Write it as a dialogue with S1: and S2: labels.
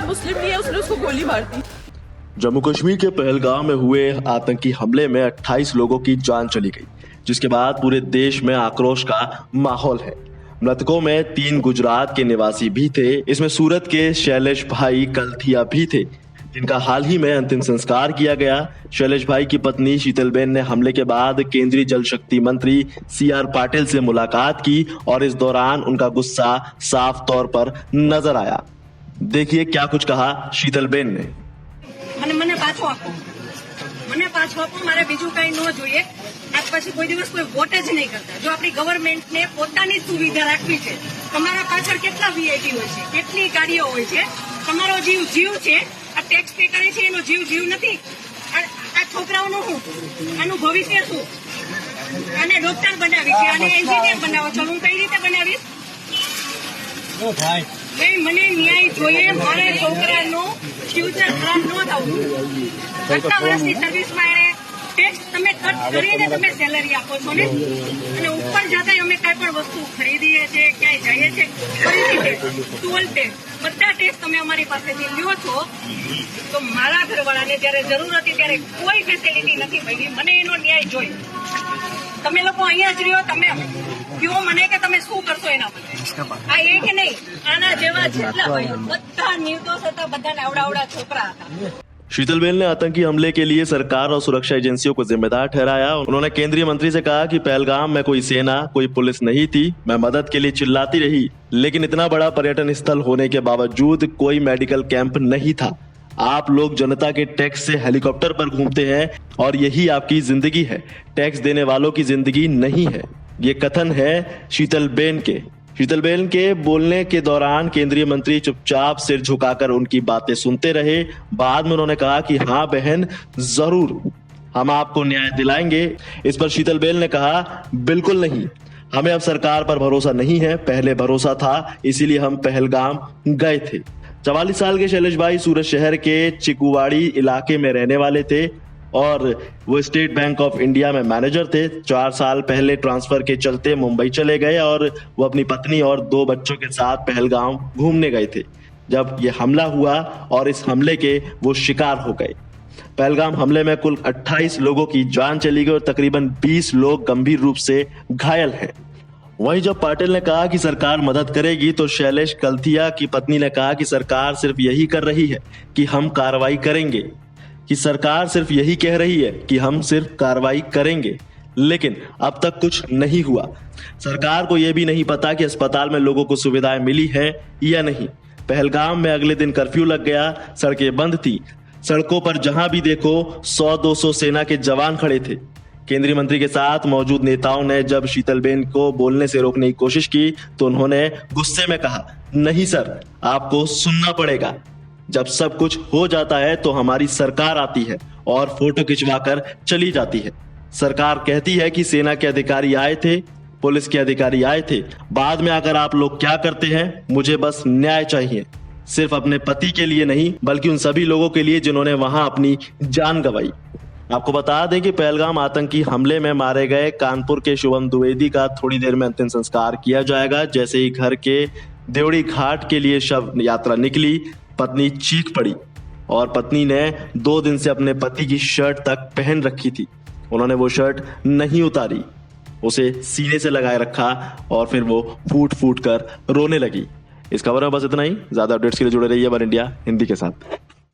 S1: मुस्लिम नहीं है, उसने उसको गोली मार दी।
S2: जम्मू कश्मीर के पहलगाम में हुए आतंकी हमले में 28 लोगों की जान चली गई, जिसके बाद पूरे देश में आक्रोश का माहौल है। मृतकों में 3 गुजरात के निवासी भी थे। इसमें सूरत के शैलेश भाई कलथिया भी थे, जिनका हाल ही में अंतिम संस्कार किया गया। शैलेश भाई की पत्नी शीतलबेन ने हमले के बाद केंद्रीय जल शक्ति मंत्री CR पाटिल से मुलाकात की और इस दौरान उनका गुस्सा साफ तौर पर नजर आया। देखिए क्या कुछ कहा शीतलबेन ने।
S3: મને પાછો આપો, મારે બીજું કઈ ન જોઈએ। આજ પછી કોઈ દિવસ કોઈ વોટ જ નહીં કરતા। જો આપણી ગવર્મેન્ટને પોતાની સુવિધા રાખવી છે, તમારા પાછળ કેટલા VIP હોય છે, કેટલી ગાડીઓ હોય છે, તમારો જીવ છે। આ ટેક્સ પે કરે છે એનો જીવ નથી। આ છોકરાઓનું શું, આનું ભવિષ્ય શું? આને ડોક્ટર બનાવી છે, આને એન્જિનિયર બનાવો છો, હું કઈ રીતે બનાવીશ? મને ન્યાય જોઈએ। મારે છોકરાનું ફ્યુચર ખરાબ ન થવું। 7 વર્ષની સર્વિસમાં એને ટેક્સ તમે કટ કરીને તમે સેલરી આપો છો ને, અને ઉપર જતા અમે કઈ પણ વસ્તુ ખરીદીએ છીએ, ક્યાંય જઈએ છીએ, ટોલ ટેક્સ, બધા ટેક્સ તમે અમારી પાસેથી લ્યો છો। તો મારા ઘરવાળાને જયારે જરૂર હતી ત્યારે કોઈ ફેસિલિટી નથી મળી। મને એનો ન્યાય જોઈએ। તમે લોકો અહીંયા જ રહ્યો, તમે કહો મને કે તમે શું કરશો એના માટે। આ એક નહીં, આના જેવા જેટલા હોય બધા નિર્દોષ હતા, બધાને આવડા છોકરા હતા।
S2: शीतलबेन ने आतंकी हमले के लिए सरकार और सुरक्षा एजेंसियों को जिम्मेदार ठहराया। उन्होंने केंद्रीय मंत्री से कहा कि पहलगाम में कोई सेना, कोई पुलिस नहीं थी। मैं मदद के लिए चिल्लाती रही, लेकिन इतना बड़ा पर्यटन स्थल होने के बावजूद कोई मेडिकल कैंप नहीं था। आप लोग जनता के टैक्स से हेलीकॉप्टर पर घूमते हैं और यही आपकी जिंदगी है, टैक्स देने वालों की जिंदगी नहीं है। ये कथन है शीतलबेन के। शीतलबेन के बोलने के दौरान केंद्रीय मंत्री चुपचाप सिर झुकाकर उनकी बातें सुनते रहे। बाद में उन्होंने कहा कि हाँ बहन, जरूर हम आपको न्याय दिलाएंगे। इस पर शीतलबेन ने कहा बिल्कुल नहीं, हमें अब सरकार पर भरोसा नहीं है, पहले भरोसा था, इसीलिए हम पहलगाम गए थे। 44 साल के शैलेश भाई सूरत शहर के चिकुवाड़ी इलाके में रहने वाले थे और वो स्टेट बैंक ऑफ इंडिया में मैनेजर थे। 4 साल पहले ट्रांसफर के चलते मुंबई चले गए और वो अपनी पत्नी और 2 बच्चों के साथ पहलगाम घूमने गए थे जब ये हमला हुआ और इस हमले के वो शिकार हो गए। पहलगाम हमले में कुल 28 लोगों की जान चली गई और तकरीबन 20 लोग गंभीर रूप से घायल हैं। वहीं जब पाटिल ने कहा कि सरकार मदद करेगी, तो शैलेश कलथिया की पत्नी ने कहा कि सरकार सिर्फ यही कर रही है कि हम कार्रवाई करेंगे, कि सरकार सिर्फ यही कह रही है कि हम सिर्फ कार्रवाई करेंगे, लेकिन अब तक कुछ नहीं हुआ। सरकार को यह भी नहीं पता कि अस्पताल में लोगों को सुविधाएं मिली है या नहीं। पहलगाम में अगले दिन कर्फ्यू लग गया, सड़कें बंद थी। सड़कों पर जहां भी देखो 100-200 सेना के जवान खड़े थे। केंद्रीय मंत्री के साथ मौजूद नेताओं ने जब शीतलबेन को बोलने से रोकने की कोशिश की तो उन्होंने गुस्से में कहा, नहीं सर, आपको सुनना पड़ेगा। जब सब कुछ हो जाता है तो हमारी सरकार आती है और फोटो खिंचवाकर चली जाती है। सरकार कहती है कि सेना के अधिकारी आए थे, पुलिस के अधिकारी आए थे, बाद में आकर आप लोग क्या करते हैं? मुझे बस न्याय चाहिए, सिर्फ अपने पति के लिए नहीं बल्कि उन सभी लोगों के लिए जिन्होंने वहां अपनी जान गंवाई। आपको बता दें कि पहलगाम आतंकी हमले में मारे गए कानपुर के शुभम द्विवेदी का थोड़ी देर में अंतिम संस्कार किया जाएगा। जैसे ही घर के देवड़ी घाट के लिए शव यात्रा निकली, पत्नी चीख पड़ी और पत्नी ने 2 दिन से अपने पति की शर्ट तक पहन रखी थी। उन्होंने वो शर्ट नहीं उतारी, उसे सीने से लगाए रखा और फिर वो फूट फूट कर रोने लगी। इस खबर में बस इतना ही। ज्यादा अपडेट्स के लिए जुड़े रहिए वन इंडिया हिंदी के साथ।